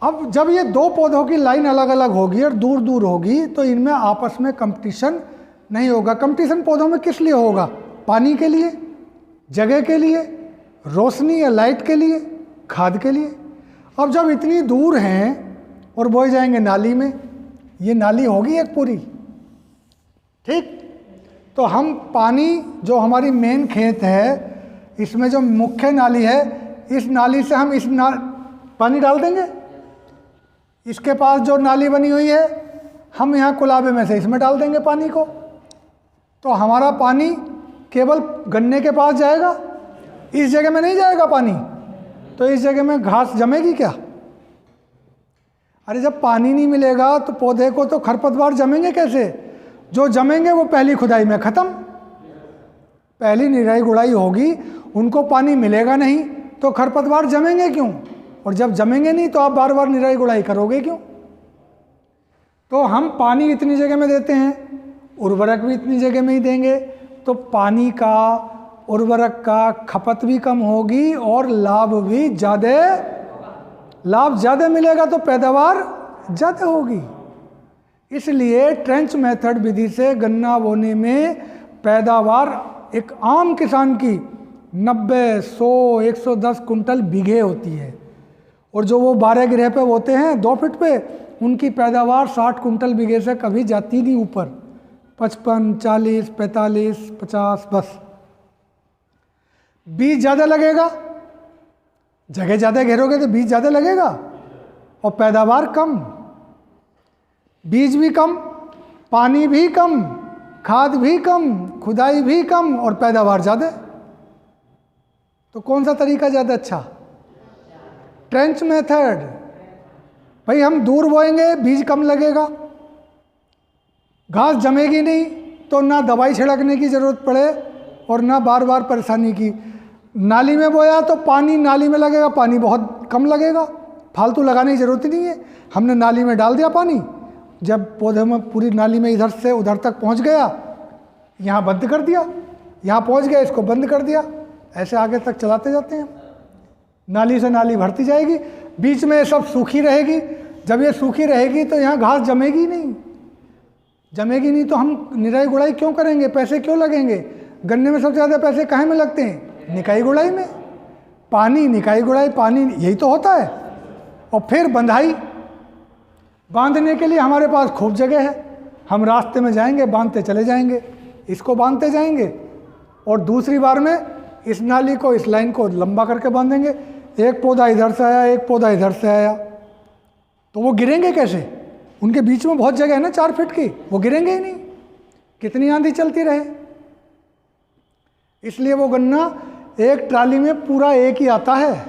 अब जब ये दो पौधों की लाइन अलग अलग होगी और दूर दूर होगी तो इनमें आपस में कंपटीशन नहीं होगा। कंपटीशन पौधों में किस लिए होगा? पानी के लिए, जगह के लिए, रोशनी या लाइट के लिए, खाद के लिए। अब जब इतनी दूर हैं और बोए जाएंगे नाली में, ये नाली होगी एक पूरी, ठीक। तो हम पानी जो हमारी मेन खेत है इसमें जो मुख्य नाली है, इस नाली से हम पानी डाल देंगे। इसके पास जो नाली बनी हुई है हम यहाँ कुलाबे में से इसमें डाल देंगे पानी को, तो हमारा पानी केवल गन्ने के पास जाएगा, इस जगह में नहीं जाएगा पानी। तो इस जगह में घास जमेगी क्या? अरे जब पानी नहीं मिलेगा तो पौधे को तो खरपतवार जमेंगे कैसे? जो जमेंगे वो पहली खुदाई में ख़त्म, पहली निराई गुड़ाई होगी, उनको पानी मिलेगा नहीं तो खरपतवार जमेंगे क्यों? और जब जमेंगे नहीं तो आप बार बार निराई गुड़ाई करोगे क्यों? तो हम पानी इतनी जगह में देते हैं, उर्वरक भी इतनी जगह में ही देंगे, तो पानी का, उर्वरक का खपत भी कम होगी और लाभ भी ज़्यादा, लाभ ज़्यादा मिलेगा तो पैदावार ज़्यादा होगी। इसलिए ट्रेंच मेथड विधि से गन्ना बोने में पैदावार एक आम किसान की 90, 100, 110 कुंटल बीघे होती है, और जो वो 12 गिरह पे बोते हैं 2 फीट पे, उनकी पैदावार 60 कुंटल बीघे से कभी जाती नहीं ऊपर, 55, 40, 45, 50 बस। बीज ज़्यादा लगेगा, जगह ज़्यादा घेरोगे तो बीज ज़्यादा लगेगा और पैदावार कम, बीज भी कम, पानी भी कम, खाद भी कम, खुदाई भी कम और पैदावार ज़्यादा। तो कौन सा तरीका ज़्यादा अच्छा? Trench method. भाई हम दूर बोएंगे, बीज कम लगेगा, घास जमेगी नहीं, तो ना दवाई छिड़कने की ज़रूरत पड़े और ना बार बार परेशानी की। नाली में बोया तो पानी नाली में लगेगा, पानी बहुत कम लगेगा, फालतू लगाने की ज़रूरत ही नहीं है। हमने नाली में डाल दिया पानी, जब पौधे में पूरी नाली में इधर से उधर तक पहुंच गया, यहाँ बंद कर दिया, यहाँ पहुंच गया, इसको बंद कर दिया, ऐसे आगे तक चलाते जाते हैं। नाली से नाली भरती जाएगी, बीच में सब सूखी रहेगी। जब ये सूखी रहेगी तो यहाँ घास जमेगी नहीं, जमेगी नहीं तो हम निराई गुड़ाई क्यों करेंगे? पैसे क्यों लगेंगे? गन्ने में सबसे ज़्यादा पैसे कहाँ में लगते हैं? निकाई गुड़ाई में। पानी, निकाई गुड़ाई, पानी, यही तो होता है। और फिर बंधाई, बांधने के लिए हमारे पास खूब जगह है, हम रास्ते में जाएंगे, बांधते चले जाएंगे, इसको बांधते जाएंगे और दूसरी बार में इस नाली को, इस लाइन को लंबा करके बांधेंगे। एक पौधा इधर से आया, एक पौधा इधर से आया, तो वो गिरेंगे कैसे? उनके बीच में बहुत जगह है ना 4 फीट की, वो गिरेंगे ही नहीं, कितनी आंधी चलती रहे। इसलिए वो गन्ना एक ट्राली में पूरा एक ही आता है,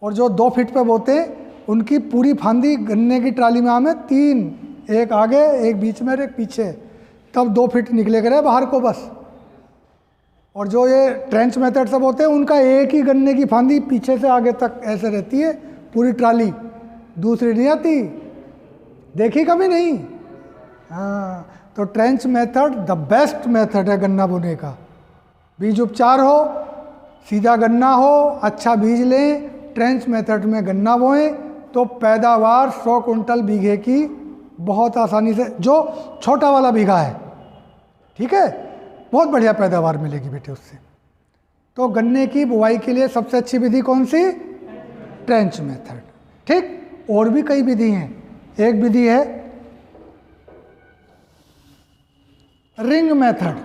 और जो 2 फीट पे बोते उनकी पूरी फांदी गन्ने की ट्राली में हमें 3, एक आगे, एक बीच में और एक पीछे, तब 2 फीट निकले करे बाहर को बस। और जो ये ट्रेंच मेथड सब होते हैं उनका एक ही गन्ने की फांदी पीछे से आगे तक ऐसे रहती है पूरी ट्राली, दूसरी नहीं आती, देखी कभी नहीं। हाँ, तो trench method the best method है गन्ना बोने का। बीज उपचार हो, सीधा गन्ना हो, अच्छा बीज लें, ट्रेंच मेथड में गन्ना बोएं तो पैदावार 100 कुंटल बीघे की बहुत आसानी से, जो छोटा वाला बीघा है, ठीक है, बहुत बढ़िया पैदावार मिलेगी बेटे उससे। तो गन्ने की बुआई के लिए सबसे अच्छी विधि कौन सी? ट्रेंच मेथड, ठीक। और भी कई विधि हैं, एक विधि है रिंग मेथड।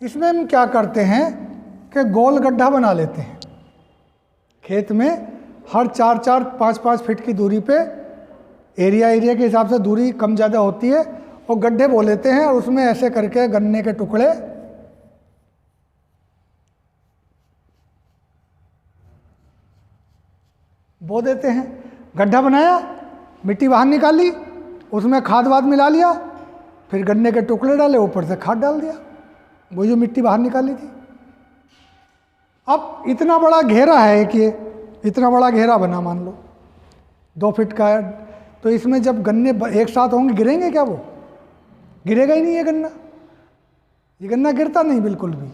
इसमें हम क्या करते हैं कि गोल गड्ढा बना लेते हैं खेत में, हर 4-4, 5-5 फीट की दूरी पे, एरिया के हिसाब से दूरी कम ज़्यादा होती है, और गड्ढे बो लेते हैं और उसमें ऐसे करके गन्ने के टुकड़े बो देते हैं। गड्ढा बनाया, मिट्टी बाहर निकाली, उसमें खाद वाद मिला लिया, फिर गन्ने के टुकड़े डाले, ऊपर से खाद डाल दिया, वो जो मिट्टी बाहर निकाली थी। अब इतना बड़ा घेरा है कि इतना बड़ा घेरा बना, मान लो 2 फीट का है, तो इसमें जब गन्ने एक साथ होंगे गिरेंगे क्या? वो गिरेगा ही नहीं, ये गन्ना गिरता नहीं बिल्कुल भी।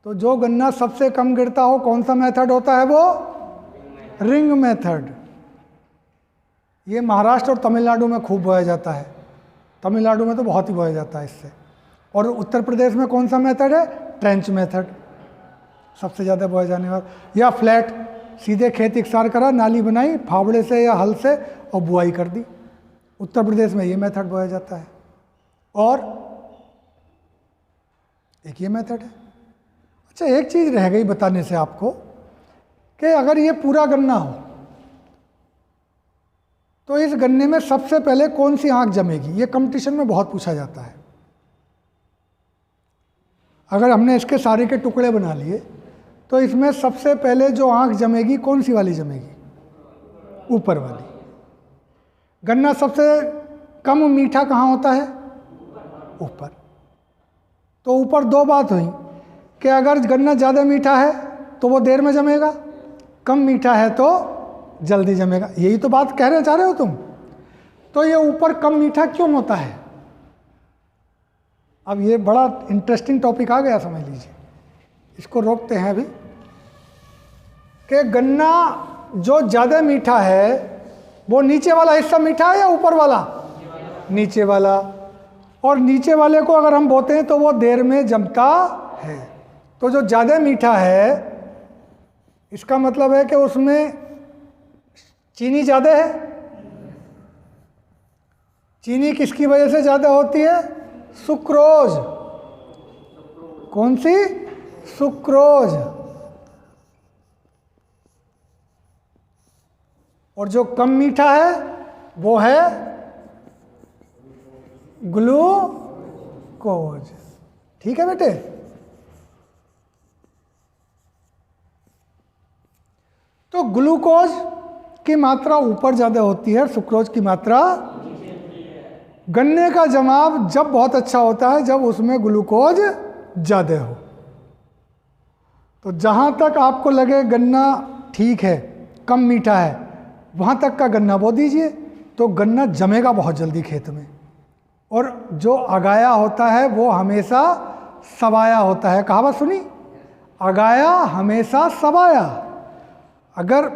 तो जो गन्ना सबसे कम गिरता हो कौन सा मेथड होता है? वो रिंग मेथड। ये महाराष्ट्र और तमिलनाडु में खूब बोया जाता है, तमिलनाडु में तो बहुत ही बोया जाता है इससे। और उत्तर प्रदेश में कौन सा मेथड है? ट्रेंच मेथड, सबसे ज़्यादा बोया जाने वाला। या फ्लैट, सीधे खेत इकसार करा, नाली बनाई फावड़े से या हल से और बुआई कर दी। उत्तर प्रदेश में ये मेथड बोया जाता है। और एक ये मेथड है। अच्छा, एक चीज़ रह गई बताने से आपको कि अगर ये पूरा गन्ना हो तो इस गन्ने में सबसे पहले कौन सी आंख जमेगी? ये कंपटीशन में बहुत पूछा जाता है। अगर हमने इसके सारे के टुकड़े बना लिए तो इसमें सबसे पहले जो आंख जमेगी कौन सी वाली जमेगी? ऊपर वाली। गन्ना सबसे कम मीठा कहाँ होता है? ऊपर। तो ऊपर दो बात हुई कि अगर गन्ना ज़्यादा मीठा है तो वो देर में जमेगा, कम मीठा है तो जल्दी जमेगा। यही तो बात कहना चाह रहे हो तुम। तो ये ऊपर कम मीठा क्यों होता है? अब ये बड़ा इंटरेस्टिंग टॉपिक आ गया, समझ लीजिए। इसको रोकते हैं अभी कि गन्ना जो ज़्यादा मीठा है वो नीचे वाला हिस्सा मीठा है या ऊपर वाला? नीचे वाला। और नीचे वाले को अगर हम बोते हैं तो वो देर में जमता है। तो जो ज़्यादा मीठा है इसका मतलब है कि उसमें चीनी ज़्यादा है। चीनी किसकी वजह से ज़्यादा होती है? सुक्रोज। कौन सी? सुक्रोज। और जो कम मीठा है वो है ग्लूकोज। ठीक है बेटे? तो ग्लूकोज की मात्रा ऊपर ज़्यादा होती है, सुक्रोज की मात्रा। गन्ने का जमाव जब बहुत अच्छा होता है जब उसमें ग्लूकोज ज़्यादा हो। तो जहाँ तक आपको लगे गन्ना ठीक है, कम मीठा है, वहाँ तक का गन्ना बो दीजिए, तो गन्ना जमेगा बहुत जल्दी खेत में। और जो अगाया होता है वो हमेशा सवाया होता है। कहावत सुनी? अगाया हमेशा सवाया। अगर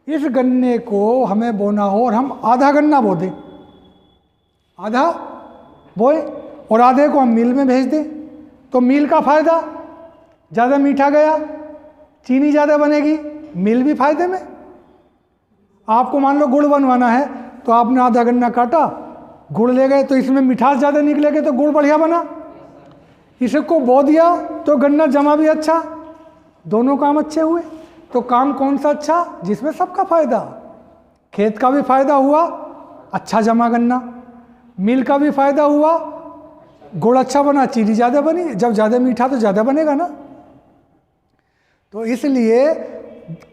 इस गन्ने को हमें बोना हो और हम आधा गन्ना बो दें, आधा बोए और आधे को हम मिल में भेज दें, तो मिल का फ़ायदा, ज़्यादा मीठा गया, चीनी ज़्यादा बनेगी, मिल भी फायदे में। आपको मान लो गुड़ बनवाना है तो आपने आधा गन्ना काटा, गुड़ ले गए तो इसमें मिठास ज़्यादा निकलेगी तो गुड़ बढ़िया बना। इसको बो दिया तो गन्ना जमा भी अच्छा, दोनों काम अच्छे हुए। तो काम कौन सा अच्छा? जिसमें सबका फ़ायदा, खेत का भी फ़ायदा हुआ, अच्छा जमा गन्ना, मिल का भी फ़ायदा हुआ, गुड़ अच्छा बना, चीनी ज़्यादा बनी। जब ज़्यादा मीठा तो ज़्यादा बनेगा ना। तो इसलिए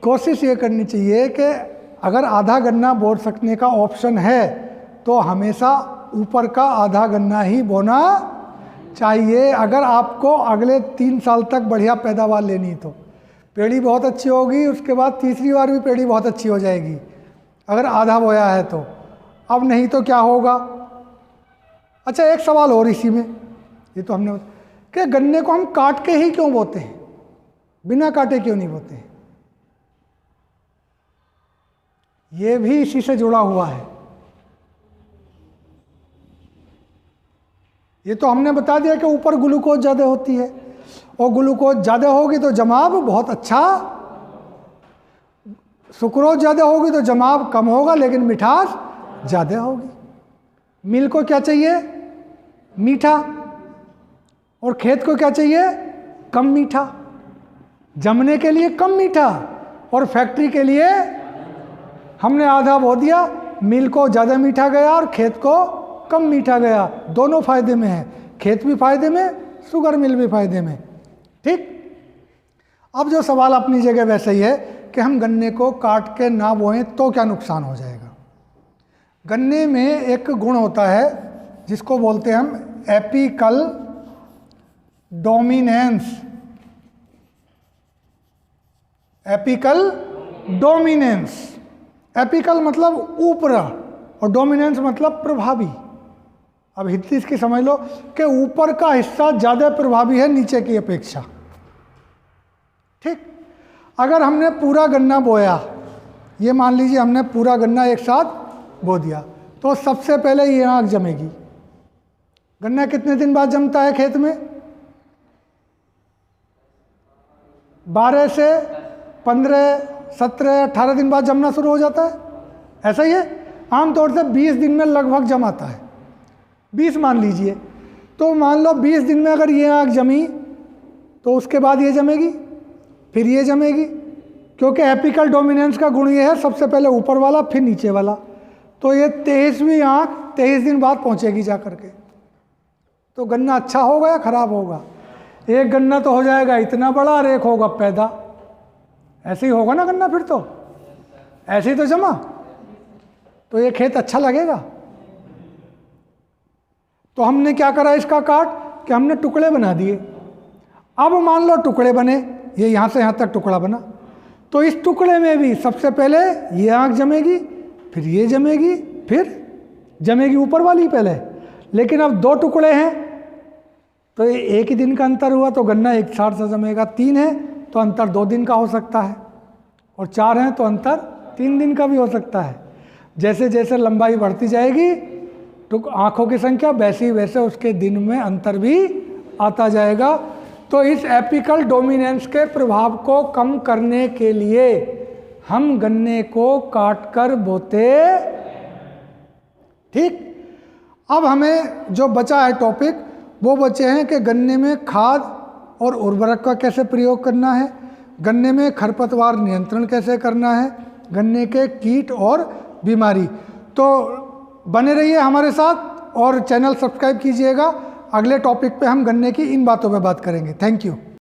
कोशिश ये करनी चाहिए कि अगर आधा गन्ना बो सकने का ऑप्शन है तो हमेशा ऊपर का आधा गन्ना ही बोना चाहिए। अगर आपको अगले 3 साल तक बढ़िया पैदावार लेनी तो पेड़ी बहुत अच्छी होगी, उसके बाद तीसरी बार भी पेड़ी बहुत अच्छी हो जाएगी अगर आधा बोया है तो। अब नहीं तो क्या होगा? अच्छा, एक सवाल और इसी में, ये तो हमने कि गन्ने को हम काट के ही क्यों बोते हैं, बिना काटे क्यों नहीं बोते हैं? ये भी इसी से जुड़ा हुआ है। ये तो हमने बता दिया कि ऊपर ग्लूकोज ज़्यादा होती है और ग्लूकोज ज़्यादा होगी तो जमाव बहुत अच्छा, सुक्रोज ज़्यादा होगी तो जमाव कम होगा लेकिन मिठास ज़्यादा होगी। मिल को क्या चाहिए? मीठा। और खेत को क्या चाहिए? कम मीठा। जमने के लिए कम मीठा और फैक्ट्री के लिए हमने आधा बो दिया, मिल को ज़्यादा मीठा गया और खेत को कम मीठा गया। दोनों फायदे में है, खेत भी फायदे में, शुगर मिल भी फायदे में। ठीक। अब जो सवाल अपनी जगह वैसे ही है कि हम गन्ने को काट के ना बोएं तो क्या नुकसान हो जाएगा। गन्ने में एक गुण होता है जिसको बोलते हैं हम apical dominance. Apical dominance, apical मतलब ऊपरा और डोमिनेंस मतलब प्रभावी। अब हिंदी इसकी समझ लो कि ऊपर का हिस्सा ज़्यादा प्रभावी है नीचे की अपेक्षा। ठीक। अगर हमने पूरा गन्ना बोया, ये मान लीजिए हमने पूरा गन्ना एक साथ बो दिया, तो सबसे पहले ये आँख जमेगी। गन्ना कितने दिन बाद जमता है खेत में? 12 से 15, 17, 18 दिन बाद जमना शुरू हो जाता है। ऐसा ही है, आमतौर से 20 दिन में लगभग जमाता है, 20 मान लीजिए। तो मान लो 20 दिन में अगर ये आँख जमी तो उसके बाद ये जमेगी, फिर ये जमेगी, क्योंकि एपिकल डोमिनेंस का गुण ये है, सबसे पहले ऊपर वाला फिर नीचे वाला। तो ये 23वीं आँख 23 दिन बाद पहुँचेगी जा करके। तो गन्ना अच्छा होगा या खराब होगा? एक गन्ना तो हो जाएगा इतना बड़ा और एक होगा पैदा। ऐसे ही होगा ना गन्ना, फिर तो ऐसे ही तो जमा, तो ये खेत अच्छा लगेगा। तो हमने क्या करा इसका काट कि हमने टुकड़े बना दिए। अब मान लो टुकड़े बने, ये यहाँ से यहाँ तक टुकड़ा बना, तो इस टुकड़े में भी सबसे पहले ये आँख जमेगी, फिर ये जमेगी, फिर जमेगी ऊपर वाली पहले। लेकिन अब 2 टुकड़े हैं तो ये एक ही दिन का अंतर हुआ, तो गन्ना एक साथ से जमेगा। 3 है तो अंतर 2 दिन का हो सकता है, और 4 हैं तो अंतर 3 दिन का भी हो सकता है। जैसे जैसे लंबाई बढ़ती जाएगी आँखों की संख्या, वैसे ही वैसे उसके दिन में अंतर भी आता जाएगा। तो इस एपिकल डोमिनेंस के प्रभाव को कम करने के लिए हम गन्ने को काट कर बोते। ठीक। अब हमें जो बचा है टॉपिक, वो बचे हैं कि गन्ने में खाद और उर्वरक का कैसे प्रयोग करना है, गन्ने में खरपतवार नियंत्रण कैसे करना है, गन्ने के कीट और बीमारी। तो बने रहिए हमारे साथ और चैनल सब्सक्राइब कीजिएगा। अगले टॉपिक पे हम गन्ने की इन बातों पे बात करेंगे। Thank you.